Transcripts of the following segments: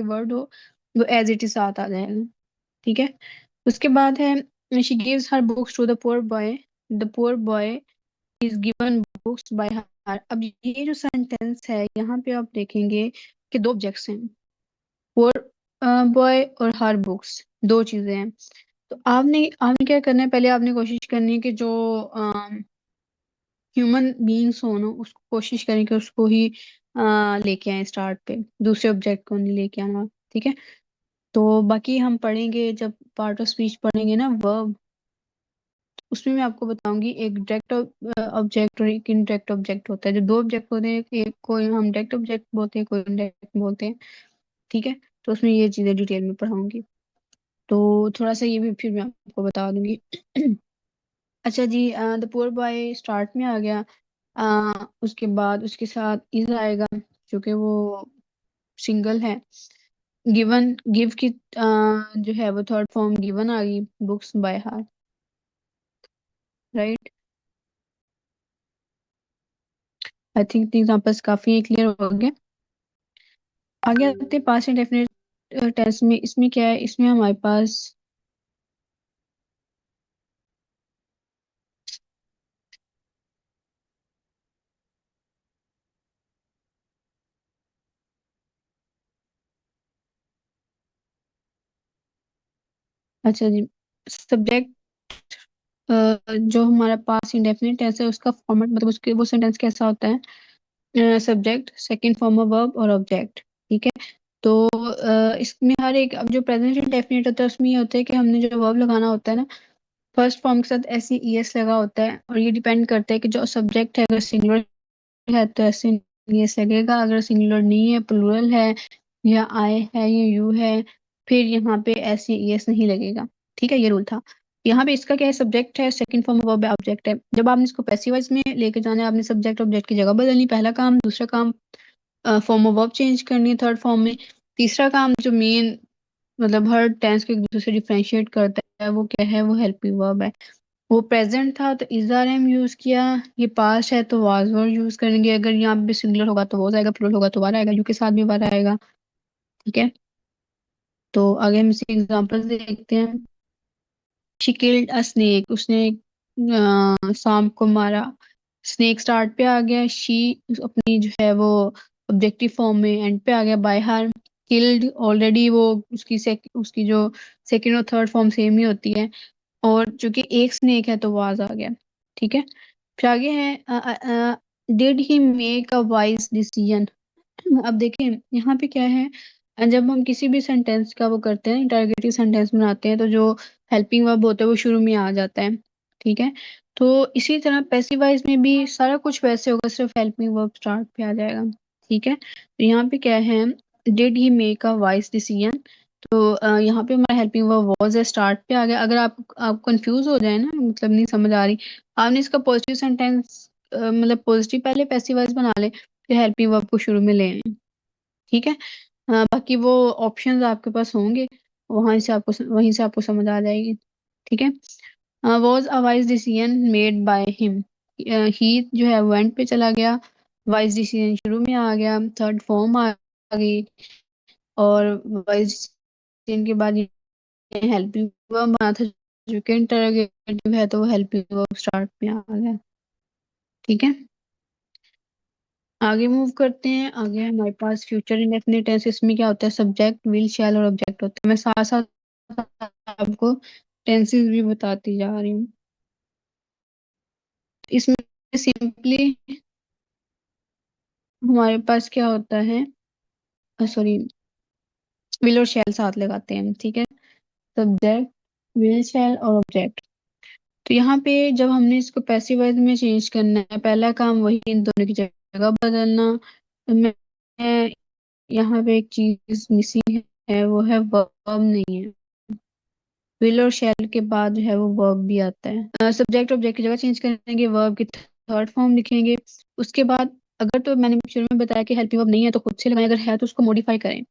Word हो वो as it is साथ आ जाएगा। ठीक है। उसके बाद है she gives her books to the poor boy is given books by her. अब ये जो सेंटेंस है यहाँ पे आप देखेंगे कि दो ऑब्जेक्ट्स हैं, पुअर बॉय और हर बुक्स, दो चीजें हैं। तो आपने आपने क्या करना है, पहले आपने कोशिश करनी है कि जो ह्यूमन बीइंग्स हो ना उसको कोशिश करें कि उसको ही लेके आए स्टार्ट पे, दूसरे ऑब्जेक्ट को नहीं लेके आना। ठीक है। तो बाकी हम पढ़ेंगे जब पार्ट ऑफ स्पीच पढ़ेंगे ना वर्ब, उसमें मैं आपको बताऊंगी एक डायरेक्ट ऑब्जेक्ट और एक इनडायरेक्ट ऑब्जेक्ट होता है। जो दो ऑब्जेक्ट होते हैं, एक कोई हम डायरेक्ट ऑब्जेक्ट बोलते हैं, कोई इनडायरेक्ट बोलते हैं। ठीक है। तो उसमें ये चीजें डिटेल में पढ़ाऊंगी, तो थोड़ा सा ये भी फिर मैं आपको बता दूंगी। अच्छा जी, द पुअर बॉय स्टार्ट में आ गया। उसके बाद उसके साथ इज आएगा, जो कि वो सिंगल है। गिवन गिव की जो है वो थर्ड फॉर्म गिवन आ गई, books by heart. Right. I think examples काफी क्लियर हो गए। आगे आते हैं पास्ट इंडेफिनिट टेंस में। इसमें क्या है, इसमें हमारे पास अच्छा जी, सब्जेक्ट जो हमारा पास्ट इंडेफिनिट टेंस है उसका फॉर्मेट, मतलब उसके वो सेंटेंस कैसा होता है, subject, second form of verb और ऑब्जेक्ट। ठीक है। तो इसमें हर एक, अब जो प्रेजेंट इंडेफिनिट होता है उसमें ये होता है कि हमने जो वर्ब लगाना होता है ना, फर्स्ट फॉर्म के साथ ऐसे ईएस लगा होता है, और ये डिपेंड करता है कि जो सब्जेक्ट है अगर सिंगुलर है तो ऐसे ईएस लगेगा, अगर सिंगुलर नहीं है प्लूरल है या आई है या यू है, फिर यहाँ पे ऐसे ईएस नहीं लगेगा। ठीक है, ये रूल था। यहाँ पे इसका क्या है, सब्जेक्ट है, सेकंड फॉर्म वर्ब है, ऑब्जेक्ट है। जब आपने इसको पैसिव वॉइस में लेके जाना है, आपने सब्जेक्ट ऑब्जेक्ट की जगह बदलनी, पहला काम। दूसरा काम फॉर्म ऑफ वर्ब चेंज करनी है थर्ड फॉर्म में। तीसरा काम जो मेन, मतलब हर टेंस को एक दूसरे से डिफरेंशिएट करता है, वो क्या है, वो हेल्पिंग वर्ब है। वो प्रेजेंट था तो इज आर एम यूज किया, ये पास्ट है तो वाज वर यूज करेंगे, अगर यहाँ पे सिंगुलर होगा तो वो आएगा, प्लूरल होगा तो वार आएगा, यू के साथ भी वार आएगा। ठीक है। तो आगे हम इसके एग्जांपल देखते हैं। शी किल्ड अ स्नेक, उसने एक सांप को मारा। स्नेक स्टार्ट पे आ गया, शी अपनी जो है वो ऑब्जेक्टिव फॉर्म में एंड पे आ गया, बाय हर। किल्ड ऑलरेडी वो उसकी जो सेकंड और थर्ड फॉर्म सेम ही होती है, और चूंकि एक स्नेक है तो वाज आ गया। ठीक है। फिर आगे है did he make a wise decision. अब देखें यहाँ पे क्या है, जब हम किसी भी सेंटेंस का वो करते हैं, इंटरोगेटिव सेंटेंस बनाते हैं, तो जो हेल्पिंग वर्ब होता है वो शुरू में आ जाता है। ठीक है। तो इसी तरह पैसिव वॉइस में भी सारा कुछ वैसे होगा, सिर्फ हेल्पिंग वर्ब स्टार्ट पे आ जाएगा। ठीक है। तो यहाँ पे क्या है, did he make a wise decision. तो यहाँ पे हमारा हेल्पिंग वर्ब वाज है, स्टार्ट पे आ गया। अगर आप कंफ्यूज हो जाए ना, मतलब नहीं समझ आ रही, आपने इसका पॉजिटिव सेंटेंस मतलब पॉजिटिव पहले पैसिव वॉइस बना ले, फिर हेल्पिंग वर्ब को शुरू में ले आए। ठीक है। बाकी वो ऑप्शंस आपके पास होंगे, वहीं से आपको समझ आ जाएगी। ठीक है। Was a wise decision made by him. He जो है वो एंड पे चला गया, वाइज डिसीजन शुरू में आ गया, थर्ड फॉर्म आ गई, और वाइज डिसीजन के बाद ये हेल्पिंग वर्ब बना था, जो कि इंटरोगेटिव है, तो वो हेल्पिंग वर्ब स्टार्ट में आ गया। ठीक है। आगे मूव करते हैं। आगे हमारे पास फ्यूचर इंडेफिनिट टेंस। इसमें क्या होता है, सब्जेक्ट, विल, शैल और ऑब्जेक्ट होता है। मैं साथ साथ आपको टेंसेस भी बताती जा रही हूँ। इसमें सिंपली हमारे पास क्या होता है, सॉरी, विल और शैल साथ लगाते हैं। ठीक है। सब्जेक्ट, विल, शैल और ऑब्जेक्ट। तो यहाँ पे जब हमने इसको पैसिव वॉइस में चेंज करना है, पहला काम वही, इन दोनों की जगह बदलना। तो मैं यहाँ पे एक चीज मिसिंग है, वो है वर्ब नहीं है। विल और शैल के बाद जो है वो वर्ब भी आता है। सब्जेक्ट ऑब्जेक्ट की जगह चेंज करेंगे, वर्ब की थर्ड फॉर्म लिखेंगे। उसके बाद अगर तो मैंने शुरू में बताया कि हेल्पिंग वर्ब नहीं है तो खुद से लगाएं, अगर है तो उसको मॉडिफाई करें।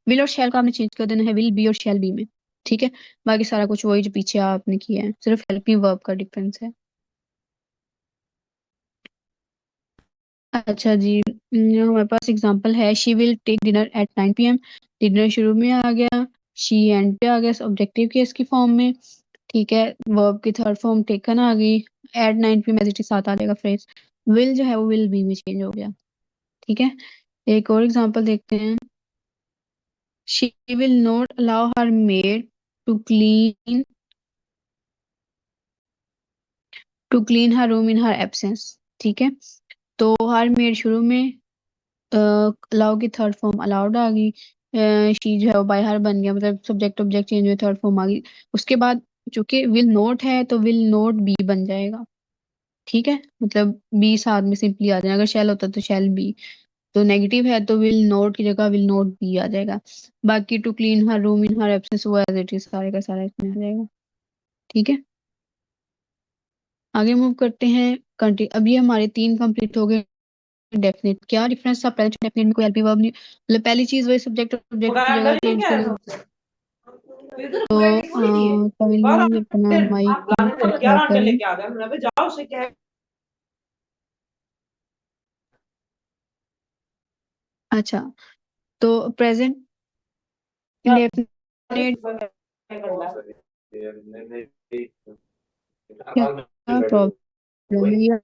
विल और शैल का आपने चेंज कर देना है विल बी और शैल बी में। ठीक है। बाकी सारा कुछ वही जो पीछे आपने किया है, सिर्फ हेल्पिंग वर्ब का डिफरेंस है। अच्छा जी, हमारे पास एग्जांपल है, she will take dinner at 9 PM। Dinner शुरू में आ गया, शी एंड पे आ गया ऑब्जेक्टिव केस की फॉर्म में। ठीक है, वर्ब की थर्ड फॉर्म टेकन आ गई, at 9 PM as it is साथ आ जाएगा फ्रेज। विल जो है वो विल बी में चेंज हो गया। ठीक है, एक और एग्जांपल देखते हैं। She will not allow her maid to clean her room in her absence. ठीक है, तो हर मेड शुरू में, अलाउ की थर्ड फॉर्म अलाउड आ गई, शी जो है वो बाय हर बन गया, मतलब सब्जेक्ट ऑब्जेक्ट चेंज हुए, थर्ड फॉर्म आ गई। उसके बाद चूंकि विल नोट है तो विल नोट बी बन जाएगा। ठीक है, मतलब बी साथ में सिंपली आ जाएगा, अगर शेल होता तो शेल बी, तो नेगेटिव है तो विल नोट की जगह विल नोट बी आ जाएगा। बाकी to clean her room in her absence वो एज इट इज सारे का सारा इसमें आ जाएगा। ठीक है, आगे मूव करते हैं। अभी हमारे 3 कंप्लीट हो गए। डेफिनेट क्या डिफरेंस था प्रेजेंट डेफिनेट में? कोई हेल्पिंग वर्ब नहीं, मतलब पहली चीज वही सब्जेक्ट ऑब्जेक्ट की जगह चेंज करें। तो पहले अपना माइक क्या करें। अच्छा, तो प्रेजेंट इंडेफिनिट क्या प्रॉब्लम है ये?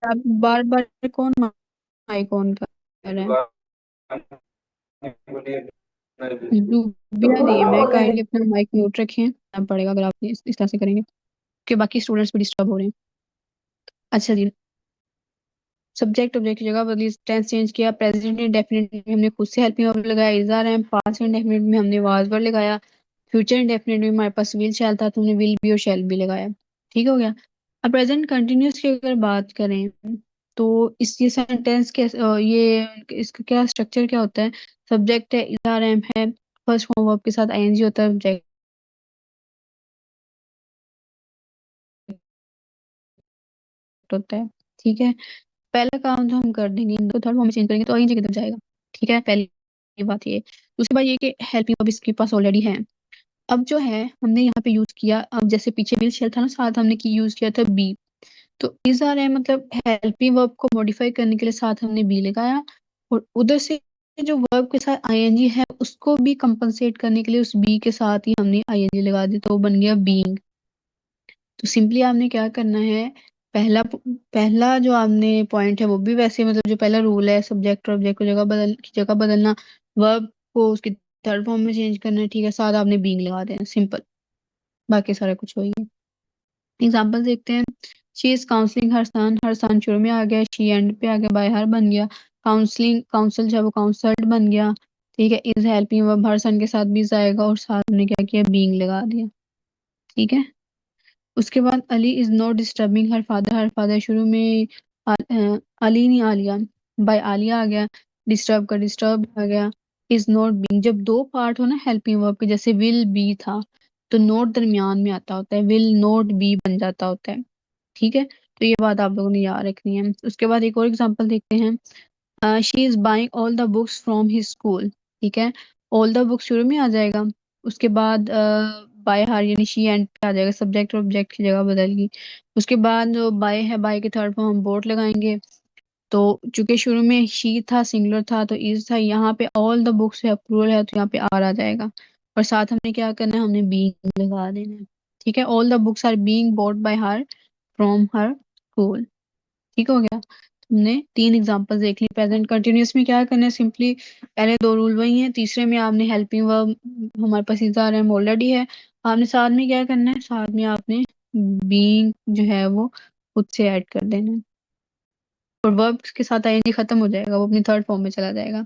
आप बार बार कौन माइक ऑन कर रहे हैं? डूबिया नहीं है मैं, काइंडली अपना माइक म्यूट रखें, करना पड़ेगा अगर आप इस तरह से करेंगे कि बाकी स्टूडेंट्स भी डिस्टर्ब हो रहे हैं। अच्छा जी, सब्जेक्ट ऑब्जेक्ट की जगह बदली, टेंस चेंज किया। प्रेजेंट इंडेफिनिट में हमने खुद से हेल्पिंग वर्ब लगाया, is are am. Past indefinite में हमने वाज वर्ब लगाया। फ्यूचर इंडेफिनिट में हमारे पास विल शैल था तो हमने विल बी और शैल बी लगाया। ठीक हो गया। अब प्रेजेंट कंटिन्यूअस की अगर बात करें तो इस ये सेंटेंस के ये इसका क्या स्ट्रक्चर क्या होता है? सब्जेक्ट है, इज आर एम है, फर्स्ट फॉर्म वर्ब के साथ आईएनजी होता है, ऑब्जेक्ट होता है। ठीक है, पहला काम जो हम कर देंगे, इनको थर्ड फॉर्म में चेंज करेंगे तो आईएनजी किधर जाएगा। ठीक है, पहली बात ये। दूसरी बात ये कि हेल्पिंग वर्ब इसके पास ऑलरेडी है। अब जो है हमने यहाँ पे यूज किया, अब जैसे पीछे विल शेल था ना, साथ हमने की यूज किया था बी। तो इज आ रहा है मतलब हेल्पिंग वर्ब को मॉडिफाई करने के लिए साथ हमने बी लगाया, और उधर से जो वर्ब के साथ आईएनजी है उसको भी कंपनसेट करने के लिए उस बी के साथ ही हमने आईएनजी लगा दी, तो वो बन गया बीइंग। तो सिंपली आपने क्या करना है, पहला पहला जो आपने पॉइंट है वो भी वैसे, मतलब जो पहला रूल है सब्जेक्ट और ऑब्जेक्ट को जगह बदलना, वर्ब को उसकी थर्ड फॉर्म में चेंज करना है। ठीक है, साथ आपने बीइंग लगा देना, सिंपल, बाकी सारा कुछ वही है। एग्जाम्पल देखते हैं। शी इज काउंसलिंग हर सन शुरू में आ गया, शी एंड पे आ गया, बाय हर बन गया। काउंसलिंग काउंसल जो है वो काउंसल्ड बन गया। ठीक है, इज हेल्पिंग वर्ब हर सन के साथ भी जाएगा और साथ हमने क्या किया, बीइंग लगा दिया। ठीक है, उसके बाद Ali is not disturbing her father शुरू में अली नहीं आलिया, बाय आलिया आ गया, डिस्टर्ब का डिस्टर्ब आ गया। इज नॉट बीइंग, जब दो पार्ट हो ना हेल्पिंग वर्ब के, जैसे विल बी था तो नोट दरमियान में आता होता है, विल नोट बी बन जाता होता है। ठीक है, तो ये बात आप लोगों ने याद रखनी है। उसके बाद एक और एग्जांपल देखते हैं। She is buying all the books from his school. ठीक है, ऑल द बुक्स शुरू में आ जाएगा, उसके बाद बाय हर यानी शी एंड पे आ जाएगा, सब्जेक्ट और ऑब्जेक्ट की जगह बदल गई। उसके बाद जो बाय है, बाय के थर्ड फॉर्म हम बोट लगाएंगे। तो चूंकि शुरू में शी था, सिंगुलर था, तो इज था, यहाँ पे ऑल द बुक्स है, प्लूरल है, तो यहाँ पे आर आ जाएगा। और साथ हमने क्या करना है, हमने बीइंग लगा देना है। ठीक है, all the books are being bought by her from her school. ठीक हो गया, तुमने 3 एग्जांपल देख ली। प्रेजेंट कंटिन्यूअस में क्या करना है, सिंपली पहले 2 रूल वही हैं, तीसरे में आपने हेल्पिंग वर्ब, हमारे पास इज आर एम ऑलरेडी है, आपने साथ में क्या करना है, साथ में आपने बीइंग जो है वो खुद से ऐड कर देना है, और वर्ब के साथ आईएनजी खत्म हो जाएगा, वो अपनी थर्ड फॉर्म में चला जाएगा।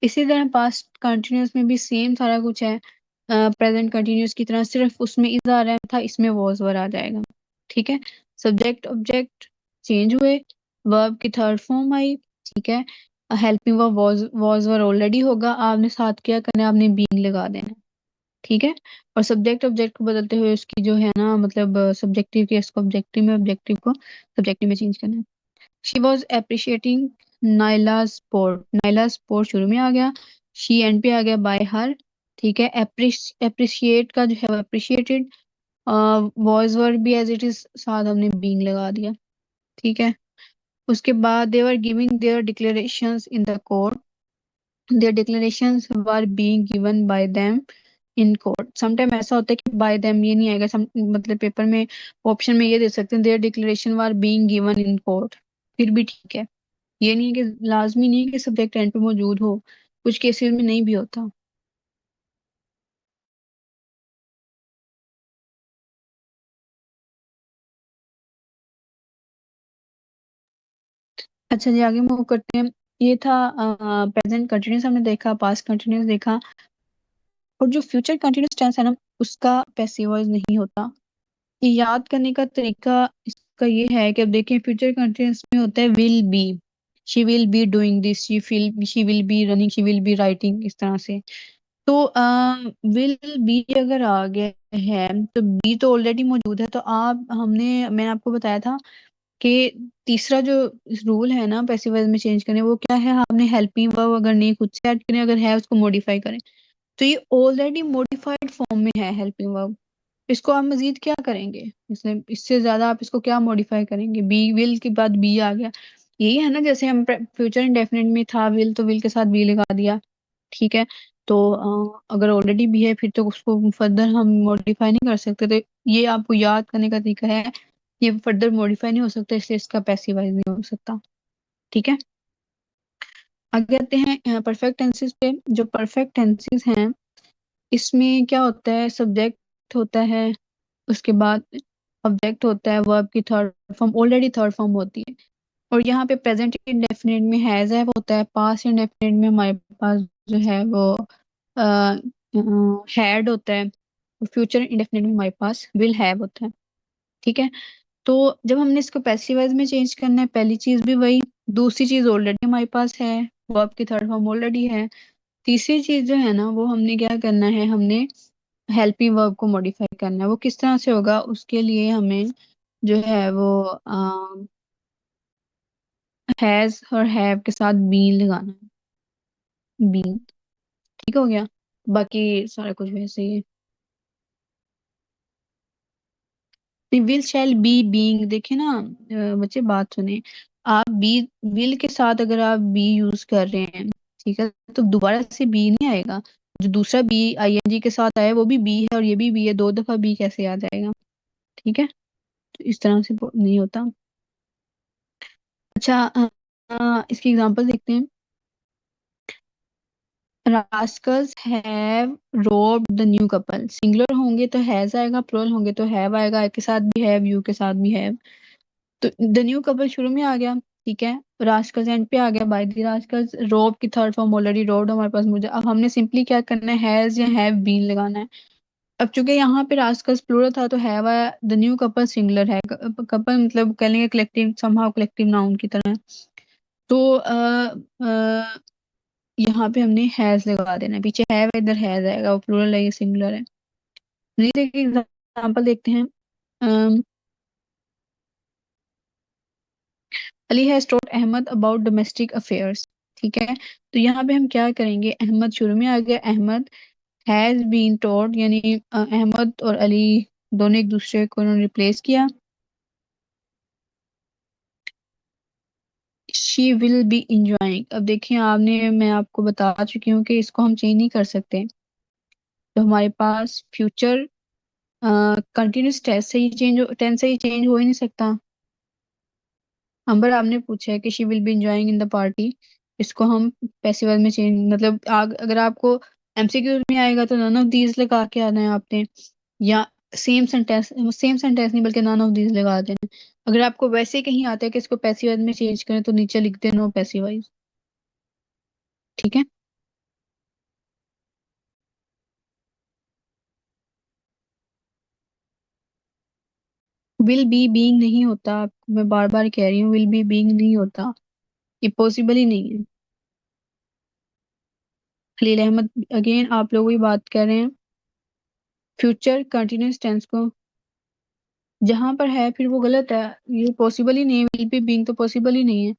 इसी तरह पास्ट कंटिन्यूअस में भी सेम सारा कुछ है, प्रेजेंट कंटिन्यूअस की तरह, सिर्फ उसमें इज आ रहा था, इसमें वॉज वर आ जाएगा। ठीक है, सब्जेक्ट ऑब्जेक्ट चेंज हुए, वर्ब की थर्ड फॉर्म आई। ठीक है, helping verb was were already होगा, आपने साथ क्या करना है, आपने बीइंग लगा देना है। ठीक है, और सब्जेक्ट ऑब्जेक्ट को बदलते हुए उसकी जो है ना, मतलब सब्जेक्टिव केस को ऑब्जेक्टिव में, ऑब्जेक्टिव को सब्जेक्टिव में चेंज करना है। She was appreciating Naila sport शुरू में आ गया, शी एंड पे आ गया, बाय हर। ठीक है, अप्रिशिएट का जो है अप्रिशिएटेड, वॉज वर्ब भी एज इट इज, साथ हमने बीइंग लगा दिया। ठीक है, उसके बाद they were giving their declarations in the court, their declarations were being given by them in court. Sometime ऐसा होता है कि बाय देम ये नहीं आएगा, मतलब पेपर में ऑप्शन में ये दे सकते हैं their declaration were being given in court, फिर भी ठीक है। ये नहीं है कि लाजमी नहीं है कि सब्जेक्ट एंड पे मौजूद हो, कुछ केसेस में नहीं भी होता। अच्छा जी, आगे मूव करते हैं। ये था प्रेजेंट कंटिन्यूस हमने देखा, पास्ट कंटिन्यूस देखा, और जो फ्यूचर कंटिन्यूस टेंस है ना, उसका पैसिव वॉइस नहीं होता। ये याद करने का तरीका इसका ये है कि अब देखिए फ्यूचर कंटिन्यूस में होता है will be, she will be doing this, she will be running, she will be writing, इस तरह से। तो विल बी अगर आ गया है तो बी तो ऑलरेडी मौजूद है, तो आप मैंने आपको बताया था कि तीसरा जो रूल है ना पैसिव वॉइस में चेंज करने, वो क्या है, आपने हेल्पिंग वर्ब अगर नहीं खुद से ऐड करें, अगर है उसको मॉडिफाई करें। तो ये ऑलरेडी मॉडिफाइड फॉर्म में है हेल्पिंग वर्ब, इसको आप मजीद क्या करेंगे, इससे ज्यादा आप इसको क्या मॉडिफाई करेंगे, बी विल के बाद बी आ गया। यही है ना, जैसे हम फ्यूचर इंडेफिनिट में था विल, तो विल के साथ बी लगा दिया, ठीक है। तो अगर ऑलरेडी बी है फिर तो उसको फर्दर हम मॉडिफाई नहीं कर सकते, तो ये आपको याद करने का तरीका है। ये फर्दर मॉडिफाई नहीं हो सकता, इसलिए इसका पैसिवाइज नहीं हो सकता, ठीक है। आगे आते हैं परफेक्ट टेंसेस पे। जो परफेक्ट टेंसेस हैं इसमें क्या होता है, सब्जेक्ट होता है, उसके बाद ऑब्जेक्ट होता है, वर्ब की third form already third form होती है, और यहाँ पे प्रेजेंट इंडेफिनिट में हैज है होता है, पास्ट इंडेफिनिट में हमारे पास जो है वो हैड होता है, और फ्यूचर इंडेफिनिट में हमारे पास विल हैव होता है, ठीक है। तो जब हमने इसको पैसिव वॉइस में चेंज करना है, पहली चीज भी वही, दूसरी चीज ऑलरेडी हमारे पास है, वर्ब की थर्ड फॉर्म ऑलरेडी है, तीसरी चीज जो है ना वो हमने क्या करना है, हमने हेल्पिंग वर्ब को मॉडिफाई करना है। वो किस तरह से होगा, उसके लिए हमें जो है वो हैज और हैव के साथ बीन लगाना है, बीन, ठीक हो गया। बाकी सारा कुछ वैसे ही है। विल शैल बी बीइंग, देखे ना बच्चे बात सुने, आप बी विल के साथ अगर आप बी यूज कर रहे हैं, ठीक है, तो दोबारा से बी नहीं आएगा। जो दूसरा बी आईएनजी के साथ आया वो भी बी है और ये भी बी है, दो दफा बी कैसे आ जाएगा, ठीक है। तो इस तरह से नहीं होता। अच्छा, इसकी एग्जांपल देखते हैं। Rascals have robed the new couple, singular होंगे तो हैज आएगा, प्लुरल होंगे तो हैव आएगा, के साथ भी हैव, यू के साथ भी हैव। तो द न्यू कपल शुरू में आ गया, ठीक है, रास्कल्स एंड पे आ गया, बाय द रास्कल्स, रोब की थर्ड फॉर्म ऑलरेडी रोब्ड हमारे पास मुझे, अब हमने सिंपली क्या करना है, हैज या हैव बीन लगाना है। अब चूंकि यहाँ पे रास्कल्स प्लूरल था तो हैव आया, द न्यू कपल सिंगुलर है, कपल मतलब कह लेंगे कलेक्टिव, समहाउ कलेक्टिव नाउन की तरह है। तो यहाँ पे हमने हैज लगा देना है, पीछे हैव इधर हैज आएगा, वो प्लूरल है ये सिंगुलर है। एक एग्जांपल देखते हैं। Um, Ali has told Ahmed about domestic affairs, ठीक है। तो यहाँ पे हम क्या करेंगे, अहमद शुरू में आ गया, अहमद हैज बीन टोल्ड, यानी अहमद और अली दोनों एक दूसरे को उन्होंने रिप्लेस किया। शी विल बी इंजॉइंग, अब देखिए आपने, मैं आपको बता चुकी हूँ कि इसको हम चेंज नहीं कर सकते। तो हमारे पास फ्यूचर कंटिन्यूस टेंस से ही चेंज हो ही नहीं सकता। अंबर आपने पूछा है कि she will be enjoying in the party, इसको हम पैसिव में चेंज, मतलब अगर आपको एमसीक्यू में आएगा तो नन ऑफ दीज लगा के आना है आपने, या सेम सेंटेंस नहीं बल्कि नन ऑफ दीज लगा देना है। अगर आपको वैसे कहीं आता है कि इसको पैसिव में चेंज करें तो नीचे लिख देना नो पैसिवाइज, ठीक है। विल बी बीइंग नहीं होता, आपको मैं बार बार कह रही हूँ, विल बी बीइंग नहीं होता, ये पॉसिबल ही नहीं है। खलील अहमद, अगेन आप लोग वही बात कर रहे हैं, फ्यूचर कंटिन्यूस टेंस को जहां पर है फिर वो गलत है, ये पॉसिबल ही नहीं है, विल बी बीइंग तो पॉसिबल ही नहीं है।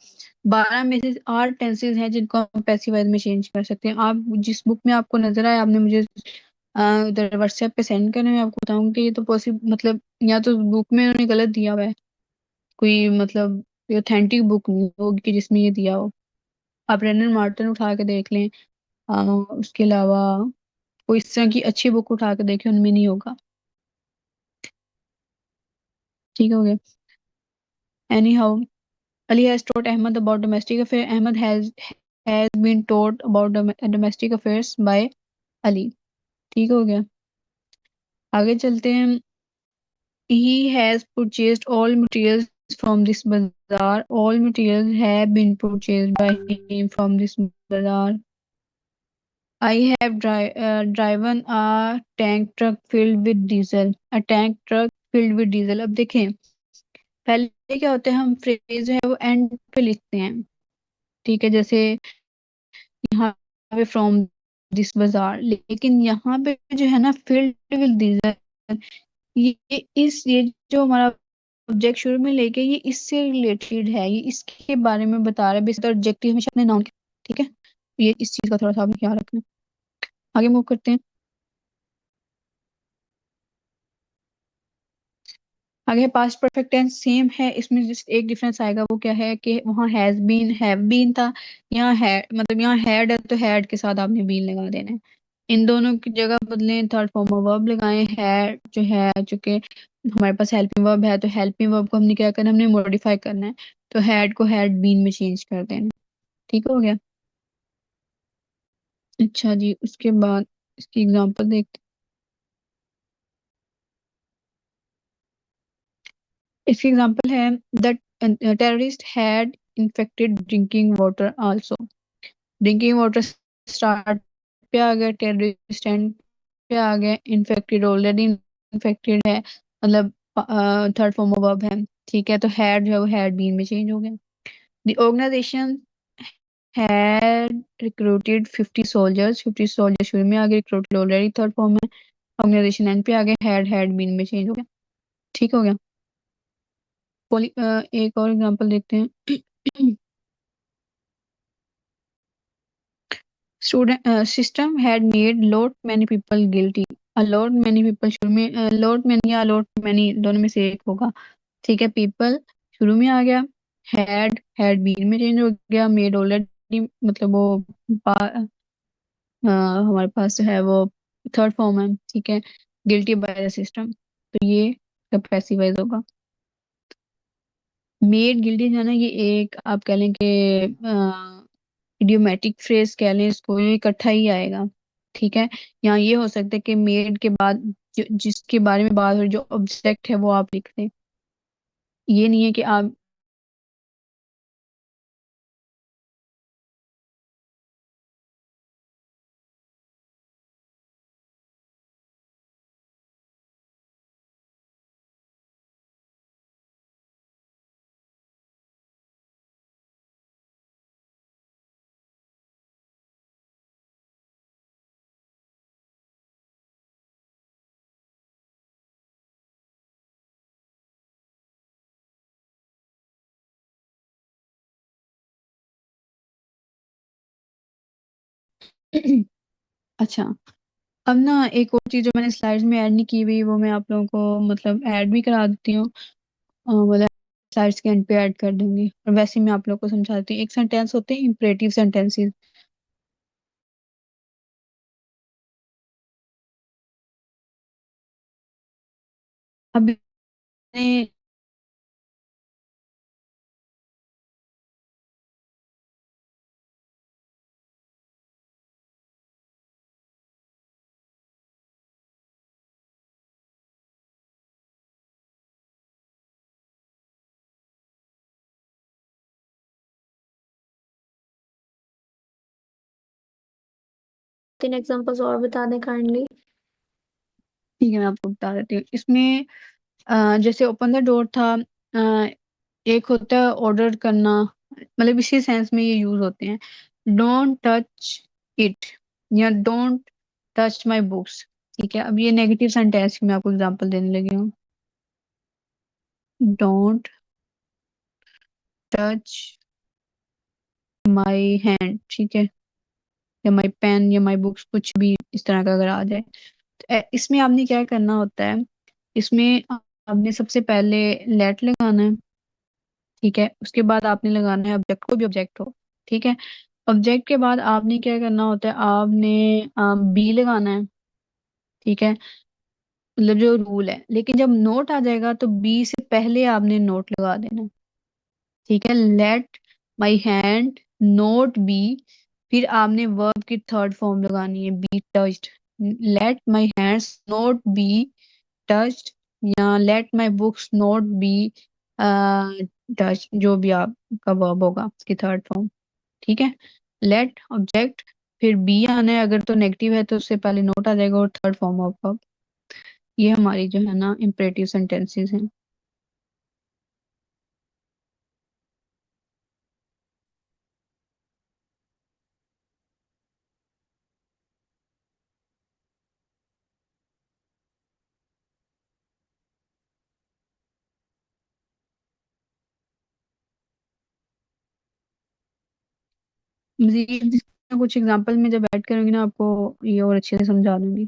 12 में से 8 टेंसेज हैं जिनको हम पैसिव वॉइस में चेंज कर सकते हैं। आप जिस बुक में आपको नजर आए आपने मुझे उधर व्हाट्सएप पे सेंड करने में आपको बताऊंगी कि ये तो पॉसिबल, मतलब या तो बुक में उन्होंने गलत दिया हुआ है, कोई मतलब कोई ऑथेंटिक बुक नहीं होगी कि जिसमें ये दिया हो। आप रेनन मार्टिन उठा के देख लें, उसके अलावा कोई इस तरह की अच्छी बुक उठा के देखें, उनमें नहीं होगा। ठीक हो गया। Any how, Ali has taught Ahmed about domestic affairs. Ahmed has been taught about domestic affairs by Ali. ठीक हो गया। आगे चलते हैं। He has purchased all materials from this bazaar. All materials have been purchased by him from this bazaar. I have driven a tank truck filled with diesel. A tank truck filled with diesel. अब देखें, पहले क्या होता है, हम phrase जो है वो एंड पे लिखते हैं। ठीक है, जैसे यहाँ पे फ्रॉम दिस बाजार, लेकिन यहाँ पे जो है ना, फिल्ड विद डीजल, ये जो हमारा ऑब्जेक्ट शुरू में लेके, ये इससे रिलेटेड है, ये इसके बारे में बता रहा है। बेसिक ऑब्जेक्टिव हमेशा अपने नाउन के। ठीक है, ये इस चीज का थोड़ा सा आपने ख्याल रखना है। आगे मूव करते हैं। आगे पास्ट परफेक्ट टेंस सेम है, इसमें जिस एक डिफरेंस आएगा वो क्या है कि वहाँ हैज बीन हैव बीन था, यहाँ है, मतलब यहाँ हैड है तो हैड के साथ आपने बीन लगा देना है। इन दोनों की जगह बदलें, थर्ड फॉर्म ऑफ वर्ब लगाएं। हैड जो है, चूंकि हमारे पास हेल्पिंग वर्ब है, तो हेल्पिंग वर्ब को हमने क्या करना है, हमने मॉडिफाई करना है। तो हैड को हैड बीन में चेंज कर देना। ठीक हो गया। अच्छा जी, उसके बाद इसकी एग्जांपल देखते हैं। इसकी एग्जांपल है, the terrorist had infected drinking water also. Drinking water start पे आ गया, टेररिस्ट एंड पे आ गया, इन्फेक्टेड ऑलरेडी इन्फेक्टेड है, मतलब थर्ड फॉर्म ऑफ वर्ब है। ठीक है, तो हैड जो है वो हैड बीन में चेंज हो गया। The organisation had recruited 50 soldiers. 50 soldiers शुरू में आ गए, रिक्रूटेड ऑलरेडी थर्ड फॉर्म में, ऑर्गेनाइजेशन एंड पे आ गए, हैड बीन में चेंज हो गया। ठीक हो गया। एक और एग्जांपल देखते हैं। Student system had made lot many people guilty. A lot many people शुरू में, lot many या lot many दोनों में से एक होगा। ठीक है, people शुरू में आ गया, had been में चेंज हो गया, made already मतलब वो हमारे पास जो है वो थर्ड फॉर्म है। ठीक है, guilty by the system, तो ये पैसिव वॉइस होगा। मेड गिल्टी जो है ना, ये एक आप कह लें कि इडियोमेटिक फ्रेज कह लें इसको, ये इकट्ठा ही आएगा। ठीक है, यहाँ ये हो सकता है कि मेड के बाद जिसके बारे में बात हो रही, जो ऑब्जेक्ट है वो आप लिख दें। ये नहीं है कि आप अच्छा, अब ना एक और चीज जो मैंने स्लाइड्स में ऐड नहीं की हुई, वो मैं आप लोगों को मतलब ऐड भी करा देती हूँ। मतलब स्लाइड्स के एंड पे ऐड कर दूंगी, और वैसे ही मैं आप लोगों को समझाती हूँ। एक सेंटेंस होते हैं इंपरेटिव सेंटेंसेस। अब मैंने 3 एग्जांपल्स और बता दें काइंडली। ठीक है, मैं आपको बता देती हूँ। इसमें जैसे ओपन द डोर था, एक होता है ऑर्डर करना, मतलब इसी सेंस में ये यूज होते हैं। डोंट टच इट या डोंट टच माई बुक्स। ठीक है, अब ये नेगेटिव सेंटेंस की मैं आपको एग्जांपल देने लगी हूँ। Don't touch my hand. ठीक है, या माई पेन या माई बुक्स, कुछ भी इस तरह का अगर आ जाए, तो इसमें आपने क्या करना होता है, इसमें आपने सबसे पहले लेट लगाना है। ठीक है, उसके बाद आपने लगाना है ऑब्जेक्ट, कोई भी ऑब्जेक्ट हो। ठीक है, ऑब्जेक्ट के बाद आपने क्या करना होता है, आपने बी लगाना है। ठीक है, मतलब जो रूल है, लेकिन जब नोट आ जाएगा तो बी से पहले आपने नोट लगा देना। ठीक है, let my hand not be, फिर आपने वर्ब की थर्ड फॉर्म लगानी है, be touched. Let my hands not be touched, या let my books not be touch, जो भी आपका वर्ब होगा उसकी थर्ड फॉर्म। ठीक है, लेट ऑब्जेक्ट, फिर बी आना है, अगर तो नेगेटिव है तो उससे पहले नोट आ जाएगा और थर्ड फॉर्म ऑफ वर्ब। ये हमारी जो है ना इम्परेटिव सेंटेंसेस हैं। मजीद इसमें कुछ एग्जांपल में जब ऐड करूंगी ना, आपको ये और अच्छे से समझा दूंगी।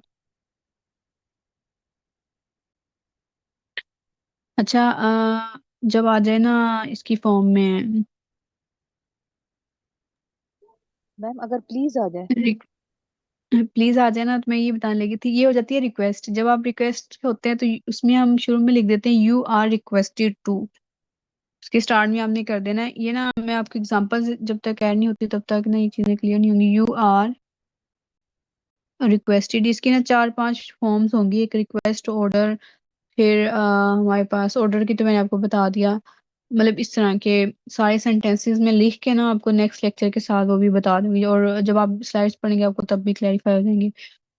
अच्छा, जब आ जाए ना इसकी फॉर्म में, मैम अगर प्लीज आ जाए। प्लीज आ जाए ना, तो मैं ये बताने लगी थी, ये हो जाती है रिक्वेस्ट। जब आप रिक्वेस्ट होते हैं तो उसमें हम शुरू में लिख देते हैं यू आर रिक्वेस्टेड टू। उसके स्टार्ट में आपने कर देना है ये ना, मैं आपको एग्जांपल जब तक ऐड नहीं होती तब तक ना ये चीजें क्लियर नहीं होंगी। यू आर रिक्वेस्टेड, इसकी ना चार पांच फॉर्म्स होंगी, एक रिक्वेस्ट, ऑर्डर, फिर हमारे पास ऑर्डर की तो मैंने आपको बता दिया। मतलब इस तरह के सारे सेंटेंसेस में लिख के ना आपको नेक्स्ट लेक्चर के साथ वो भी बता दूंगी, और जब आप स्लाइड्स पढ़ेंगे आपको तब भी क्लैरिफाई हो जाएंगे।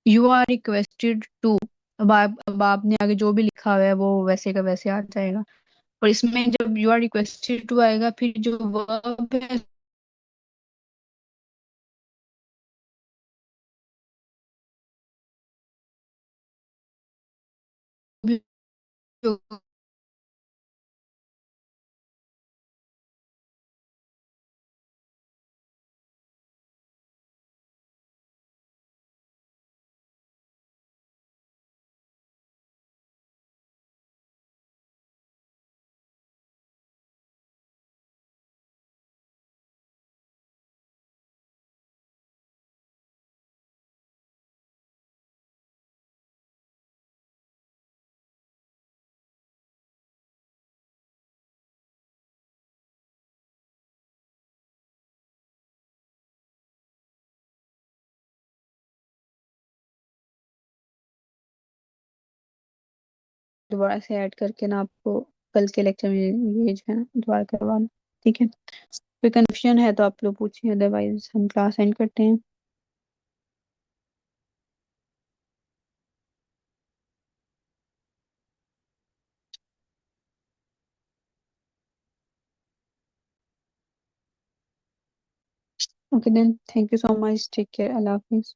यू आर रिक्वेस्टेड टू, अब आपने आगे जो भी लिखा हुआ है वो वैसे का वैसे आ जाएगा। और इसमें जब यू आर रिक्वेस्टेड टू आएगा, फिर जो वर्ब है भी दोबारा से ऐड करके ना आपको कल के लेक्चर में ये जो है ना दोबारा करवाना। ठीक है, कोई कंफ्यूजन है तो आप लोग पूछिए, अदरवाइज हम क्लास एंड करते हैं। Okay then, thank you so much, take care, Allah Hafiz.